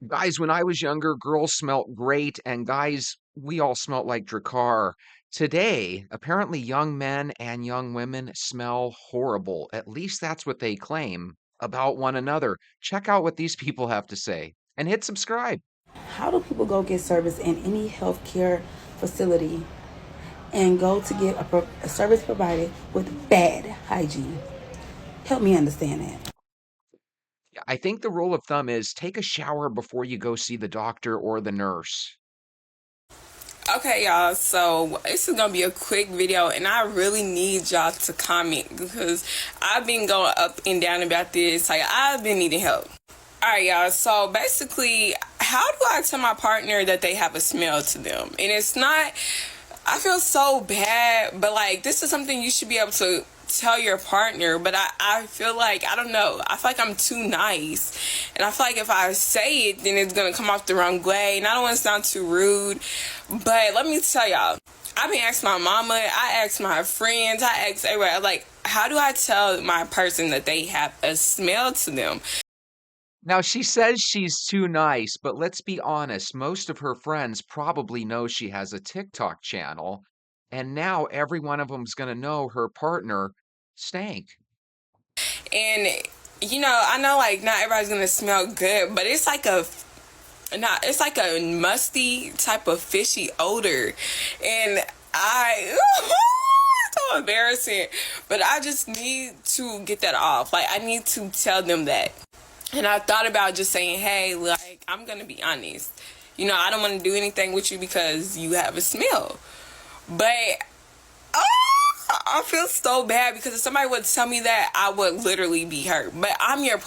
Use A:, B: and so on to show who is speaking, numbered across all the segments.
A: Guys, when I was younger, girls smelt great, and guys, we all smelt like Drakkar. Today, apparently young men and young women smell horrible. At least that's what they claim about one another. Check out what these people have to say and hit subscribe.
B: How do people go get service in any healthcare facility and go to get a service provided with bad hygiene? Help me understand that.
A: Yeah, I think the rule of thumb is take a shower before you go see the doctor or the nurse.
C: Okay, y'all, so this is gonna be a quick video, and I really need y'all to comment because I've been going up and down about this. Like, I've been needing help. Alright, y'all, so basically, how do I tell my partner that they have a smell to them? And it's not, I feel so bad, but like, this is something you should be able to tell your partner, but I feel like, I don't know, I feel like I'm too nice, and I feel like if I say it, then it's gonna come off the wrong way, and I don't want to sound too rude, but let me tell y'all, I've been asking my mama, I asked my friends, I asked everybody, like, how do I tell my person that they have a smell to them?
A: Now, she says she's too nice, but let's be honest, most of her friends probably know she has a TikTok channel, and now every one of them's gonna know her partner stank.
C: And I know like not everybody's gonna smell good, but it's like it's like a musty type of fishy odor, and it's so embarrassing, but I just need to get that off. Like, I need to tell them that. And I thought about just saying, hey, like, I'm gonna be honest, I don't want to do anything with you because you have a smell, but I feel so bad because if somebody would tell me that, I would literally be hurt. But I'm your.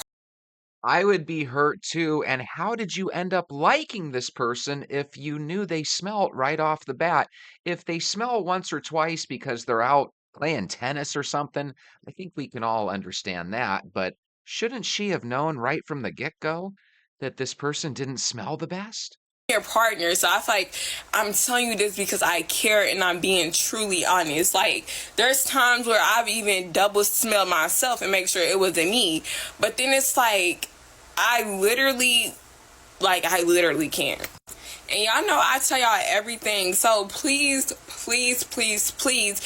A: I would be hurt too. And how did you end up liking this person if you knew they smelled right off the bat? If they smell once or twice because they're out playing tennis or something, I think we can all understand that. But shouldn't she have known right from the get-go that this person didn't smell the best?
C: Your partner, so I feel like I'm telling you this because I care and I'm being truly honest. Like, there's times where I've even double smelled myself and make sure it wasn't me, but then it's like I literally can't. And y'all know I tell y'all everything, so please, please, please, please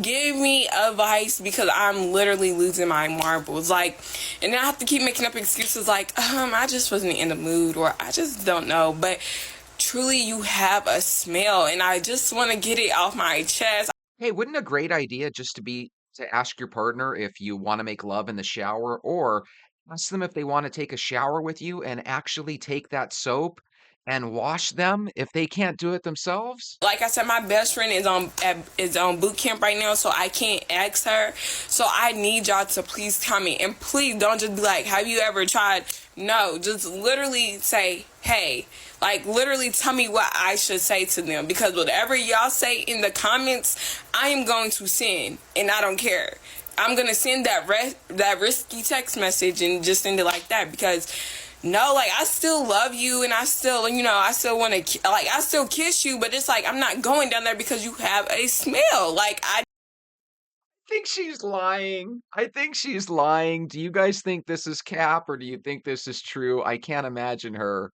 C: give me advice because I'm literally losing my marbles. Like, and then I have to keep making up excuses like, I just wasn't in the mood, or I just don't know. But truly, you have a smell, and I just want to get it off my chest.
A: Hey, wouldn't a great idea just to ask your partner if you want to make love in the shower, or ask them if they want to take a shower with you and actually take that soap and wash them if they can't do it themselves?
C: Like I said, my best friend is on boot camp right now, so I can't ask her. So I need y'all to please comment, and please don't just be like, "Have you ever tried?" No, just literally say, "Hey," like literally tell me what I should say to them, because whatever y'all say in the comments, I am going to send, and I don't care. I'm gonna send that risky text message and just send it like that, because no, like, I still love you, and I still, I still want to, like, I still kiss you, but it's like, I'm not going down there because you have a smell. Like, I
A: Think she's lying. I think she's lying. Do you guys think this is cap or do you think this is true? I can't imagine her.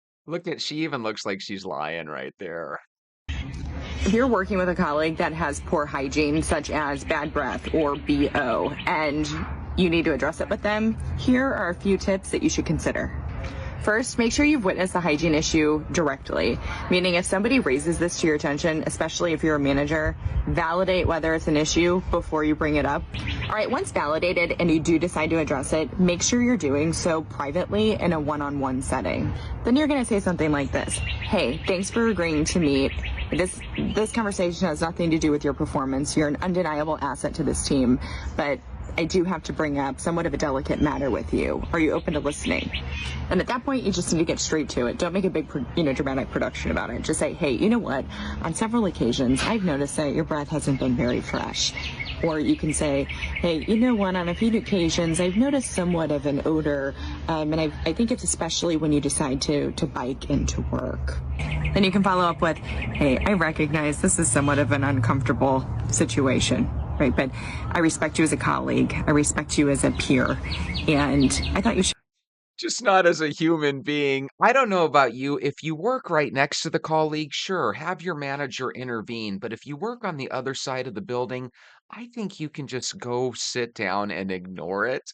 A: She even looks like she's lying right there.
D: If you're working with a colleague that has poor hygiene, such as bad breath or BO, and you need to address it with them, here are a few tips that you should consider. First, make sure you've witnessed the hygiene issue directly, meaning if somebody raises this to your attention, especially if you're a manager, validate whether it's an issue before you bring it up. All right, once validated and you do decide to address it, make sure you're doing so privately in a one-on-one setting. Then you're going to say something like this: "Hey, thanks for agreeing to meet. This conversation has nothing to do with your performance. You're an undeniable asset to this team, but I do have to bring up somewhat of a delicate matter with you. Are you open to listening?" And at that point, you just need to get straight to it. Don't make a big, dramatic production about it. Just say, "Hey, you know what? On several occasions, I've noticed that your breath hasn't been very fresh." Or you can say, "Hey, you know what? On a few occasions, I've noticed somewhat of an odor, and I think it's especially when you decide to bike into work." Then you can follow up with, "Hey, I recognize this is somewhat of an uncomfortable situation, right? But I respect you as a colleague. I respect you as a peer, and I thought you should."
A: Just not as a human being. I don't know about you. If you work right next to the colleague, sure, have your manager intervene. But if you work on the other side of the building, I think you can just go sit down and ignore it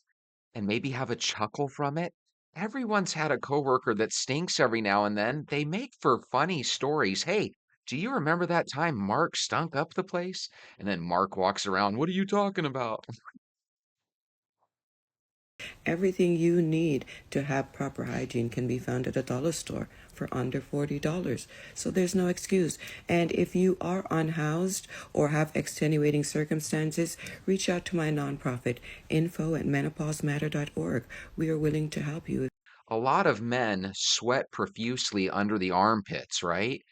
A: and maybe have a chuckle from it. Everyone's had a coworker that stinks every now and then. They make for funny stories. Hey, do you remember that time Mark stunk up the place? And then Mark walks around, what are you talking about?
E: Everything you need to have proper hygiene can be found at a dollar store for under $40. So there's no excuse. And if you are unhoused or have extenuating circumstances, reach out to my nonprofit, info@menopausematter.org. We are willing to help you.
A: A lot of men sweat profusely under the armpits, right?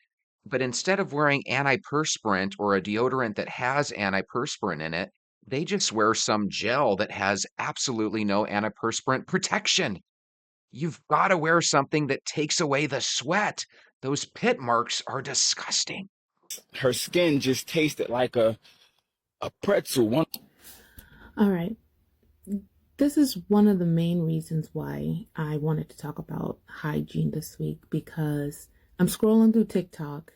A: But instead of wearing antiperspirant or a deodorant that has antiperspirant in it, they just wear some gel that has absolutely no antiperspirant protection. You've got to wear something that takes away the sweat. Those pit marks are disgusting.
F: Her skin just tasted like a pretzel.
B: All right. This is one of the main reasons why I wanted to talk about hygiene this week, because I'm scrolling through TikTok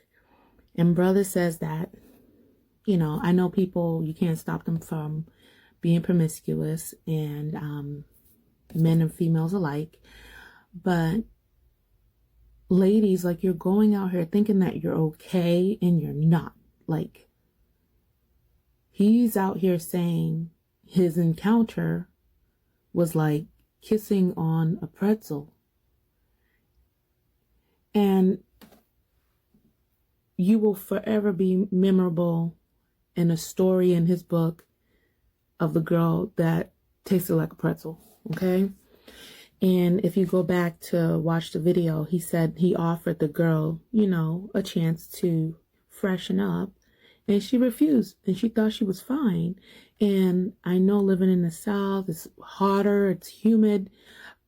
B: and brother says that, I know people, you can't stop them from being promiscuous, and men and females alike. But ladies, like, you're going out here thinking that you're okay and you're not. Like, he's out here saying his encounter was like kissing on a pretzel. And you will forever be memorable in a story in his book of the girl that tasted like a pretzel, okay? And if you go back to watch the video, he said he offered the girl, a chance to freshen up, and she refused, and she thought she was fine. And I know living in the South, it's hotter, it's humid,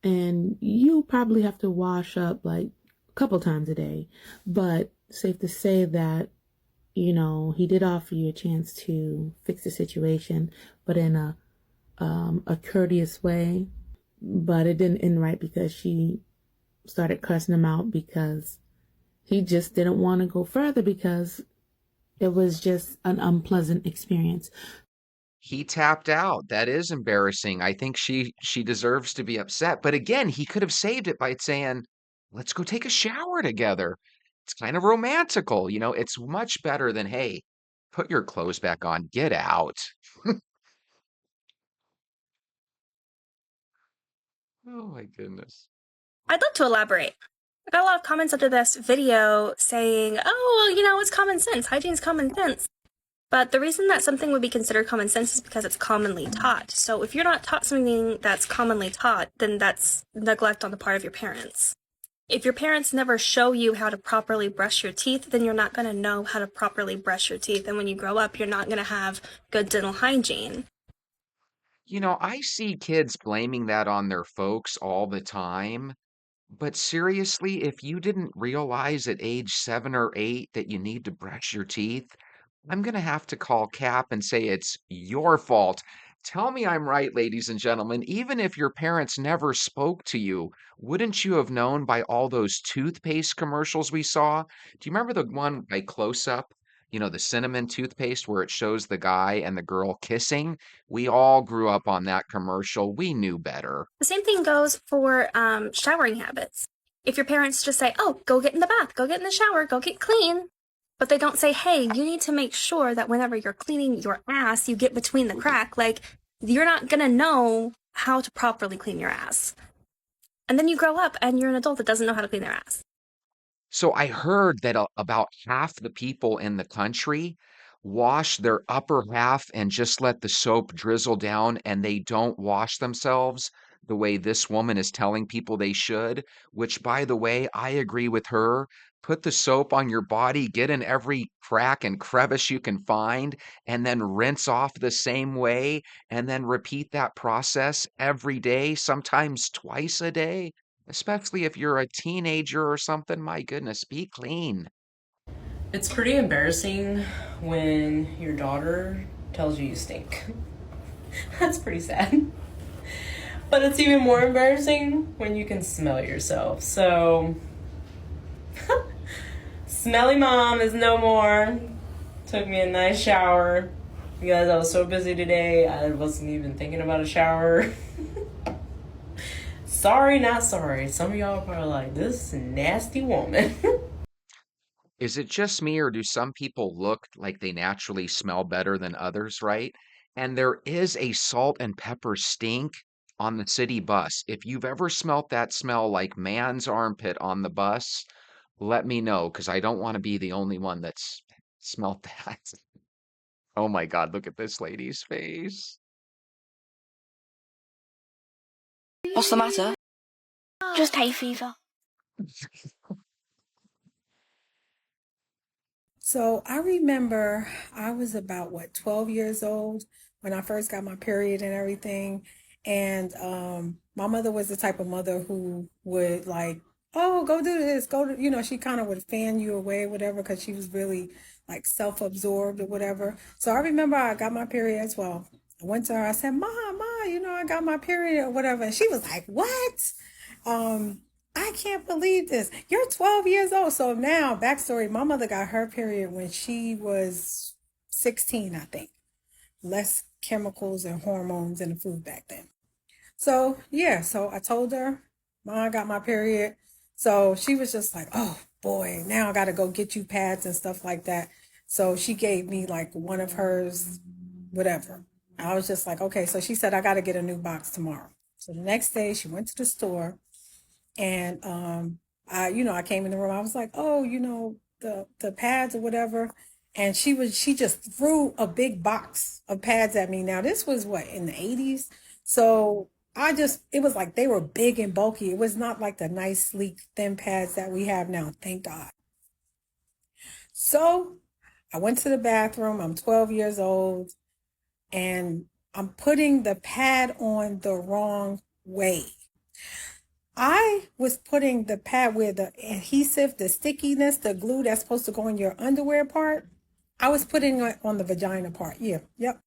B: and you probably have to wash up like a couple times a day. But safe to say that, he did offer you a chance to fix the situation, but in a courteous way. But it didn't end right, because she started cussing him out because he just didn't want to go further, because it was just an unpleasant experience.
A: He tapped out. That is embarrassing. I think she deserves to be upset. But again, he could have saved it by saying, "Let's go take a shower together." It's kind of romantical, it's much better than, "Hey, put your clothes back on, get out." Oh my goodness.
G: I'd love to elaborate. I got a lot of comments under this video saying, oh, well, it's common sense. Hygiene's common sense. But the reason that something would be considered common sense is because it's commonly taught. So if you're not taught something that's commonly taught, then that's neglect on the part of your parents. If your parents never show you how to properly brush your teeth, then you're not going to know how to properly brush your teeth. And when you grow up, you're not going to have good dental hygiene.
A: I see kids blaming that on their folks all the time. But seriously, if you didn't realize at age 7 or 8 that you need to brush your teeth, I'm gonna have to call Cap and say it's your fault. Tell me I'm right, ladies and gentlemen. Even if your parents never spoke to you, wouldn't you have known by all those toothpaste commercials we saw? Do you remember the one by Close Up? The cinnamon toothpaste where it shows the guy and the girl kissing? We all grew up on that commercial. We knew better.
G: The same thing goes for showering habits. If your parents just say, oh, go get in the bath, go get in the shower, go get clean, but they don't say, hey, you need to make sure that whenever you're cleaning your ass, you get between the crack, like, you're not going to know how to properly clean your ass. And then you grow up and you're an adult that doesn't know how to clean their ass.
A: So I heard that about half the people in the country wash their upper half and just let the soap drizzle down, and they don't wash themselves the way this woman is telling people they should, which, by the way, I agree with her. Put the soap on your body, get in every crack and crevice you can find, and then rinse off the same way, and then repeat that process every day, sometimes twice a day. Especially if you're a teenager or something, my goodness, be clean.
H: It's pretty embarrassing when your daughter tells you you stink. That's pretty sad. But it's even more embarrassing when you can smell yourself. So, smelly mom is no more. Took me a nice shower because I was so busy today. I wasn't even thinking about a shower. Sorry, not sorry. Some of y'all are probably like, this nasty woman.
A: Is it just me, or do some people look like they naturally smell better than others, right? And there is a salt and pepper stink on the city bus. If you've ever smelt that smell like man's armpit on the bus, let me know, because I don't want to be the only one that's smelt that. Oh my God, look at this lady's face.
I: What's the matter? Just hay fever.
J: So I remember I was about 12 years old when I first got my period and everything. And my mother was the type of mother who would like, oh, go do this, go to, she kind of would fan you away, whatever, because she was really like self-absorbed or whatever. So I remember I got my period at 12. I went to her, I said, Ma, I got my period or whatever. And she was like, what? I can't believe this. You're 12 years old. So now, backstory, my mother got her period when she was 16, I think. Less chemicals and hormones in the food back then. So, yeah, so I told her, Ma, I got my period. So she was just like, oh boy, now I got to go get you pads and stuff like that. So she gave me like one of hers, whatever. I was just like, okay. So she said, I got to get a new box tomorrow. So the next day she went to the store. And I came in the room. I was like, oh, the pads or whatever. And she just threw a big box of pads at me. Now this was in the 80s. So it was like they were big and bulky. It was not like the nice, sleek, thin pads that we have now. Thank God. So I went to the bathroom. I'm 12 years old and I'm putting the pad on the wrong way. I was putting the pad where the adhesive, the stickiness, the glue that's supposed to go in your underwear part, I was putting it on the vagina part. Yeah, yep.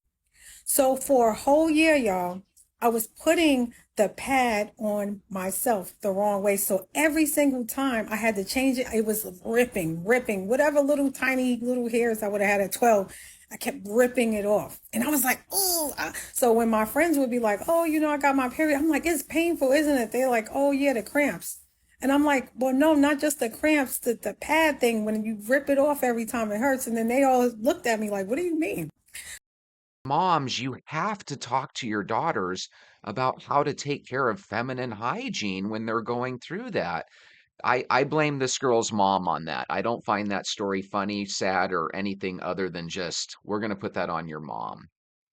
J: So for a whole year, y'all, I was putting the pad on myself the wrong way. So every single time I had to change it, it was ripping, whatever little tiny little hairs I would have had at 12. I kept ripping it off. And I was like, oh. So when my friends would be like, oh, I got my period. I'm like, it's painful, isn't it? They're like, oh, yeah, the cramps. And I'm like, well, no, not just the cramps, the pad thing. When you rip it off every time it hurts. And then they all looked at me like, what do you mean?
A: Moms, you have to talk to your daughters about how to take care of feminine hygiene when they're going through that. I blame this girl's mom on that. I don't find that story funny, sad, or anything other than just, we're going to put that on your mom.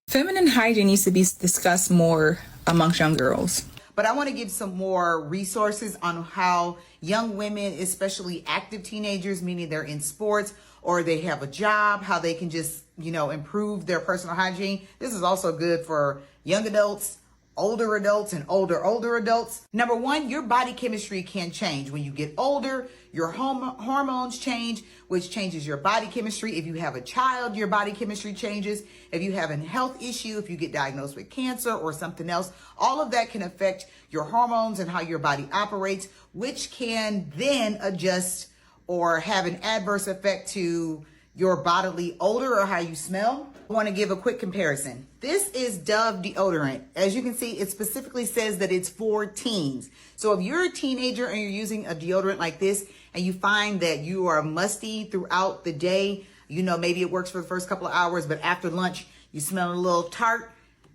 K: Feminine hygiene needs to be discussed more amongst young girls.
L: But I want to give some more resources on how young women, especially active teenagers, meaning they're in sports or they have a job, how they can just, improve their personal hygiene. This is also good for young adults, older adults, and older adults. Number one, your body chemistry can change. When you get older, your hormones change, which changes your body chemistry. If you have a child, your body chemistry changes. If you have a health issue, if you get diagnosed with cancer or something else, all of that can affect your hormones and how your body operates, which can then adjust or have an adverse effect to your bodily odor or how you smell. I want to give a quick comparison. This is Dove deodorant. As you can see, it specifically says that it's for teens. So if you're a teenager and you're using a deodorant like this and you find that you are musty throughout the day, maybe it works for the first couple of hours, but after lunch, you smell a little tart.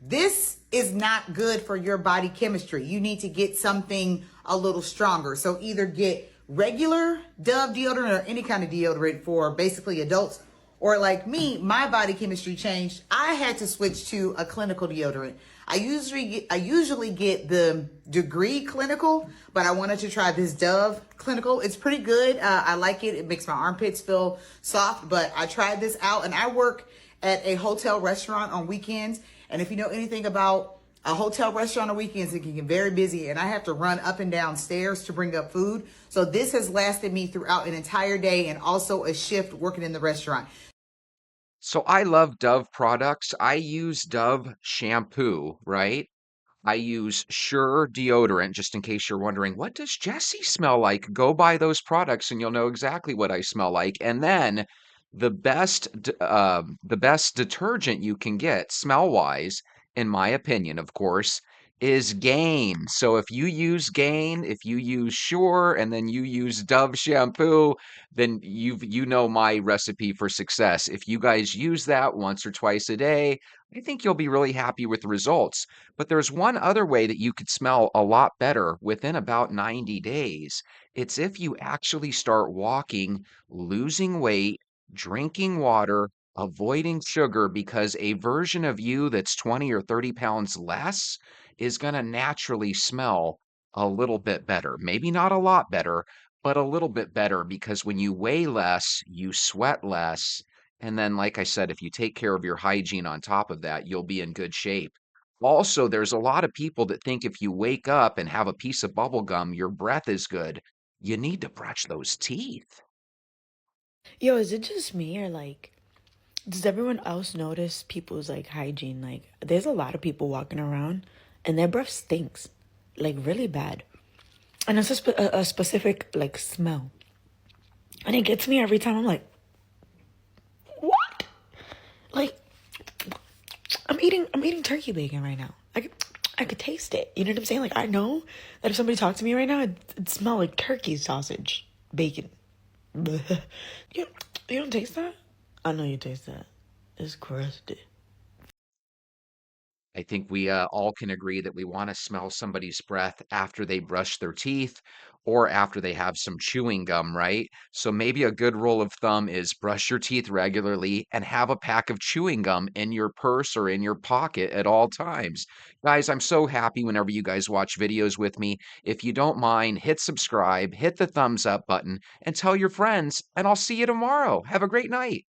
L: This is not good for your body chemistry. You need to get something a little stronger. So either get regular Dove deodorant or any kind of deodorant for basically adults, or like me, my body chemistry changed. I had to switch to a clinical deodorant. I usually get the Degree Clinical, but I wanted to try this Dove Clinical. It's pretty good. I like it. It makes my armpits feel soft, but I tried this out, and I work at a hotel restaurant on weekends. And if you know anything about a hotel restaurant on weekends, it can get very busy, and I have to run up and down stairs to bring up food. So this has lasted me throughout an entire day and also a shift working in the restaurant.
A: So I love Dove products. I use Dove shampoo, right? I use Sure deodorant, just in case you're wondering, what does Jessie smell like? Go buy those products and you'll know exactly what I smell like. And then the best detergent you can get, smell wise, in my opinion, of course, is Gain. So if you use Gain, if you use Sure, and then you use Dove shampoo, then you know my recipe for success. If you guys use that once or twice a day, I think you'll be really happy with the results. But there's one other way that you could smell a lot better within about 90 days. It's if you actually start walking, losing weight, drinking water, avoiding sugar, because a version of you that's 20 or 30 pounds less is going to naturally smell a little bit better. Maybe not a lot better, but a little bit better, because when you weigh less, you sweat less. And then, like I said, if you take care of your hygiene on top of that, you'll be in good shape. Also, there's a lot of people that think if you wake up and have a piece of bubble gum, your breath is good. You need to brush those teeth.
M: Yo, is it just me or like, does everyone else notice people's like hygiene? Like, there's a lot of people walking around and their breath stinks, like really bad. And it's a specific like smell. And it gets me every time. I'm like, what? Like, I'm eating turkey bacon right now. I could taste it. You know what I'm saying? Like, I know that if somebody talked to me right now, it'd smell like turkey sausage, bacon. Bleh. You, you don't taste that? I know you taste that. It's crusty.
A: I think we all can agree that we want to smell somebody's breath after they brush their teeth or after they have some chewing gum, right? So maybe a good rule of thumb is brush your teeth regularly and have a pack of chewing gum in your purse or in your pocket at all times. Guys, I'm so happy whenever you guys watch videos with me. If you don't mind, hit subscribe, hit the thumbs up button, and tell your friends, and I'll see you tomorrow. Have a great night.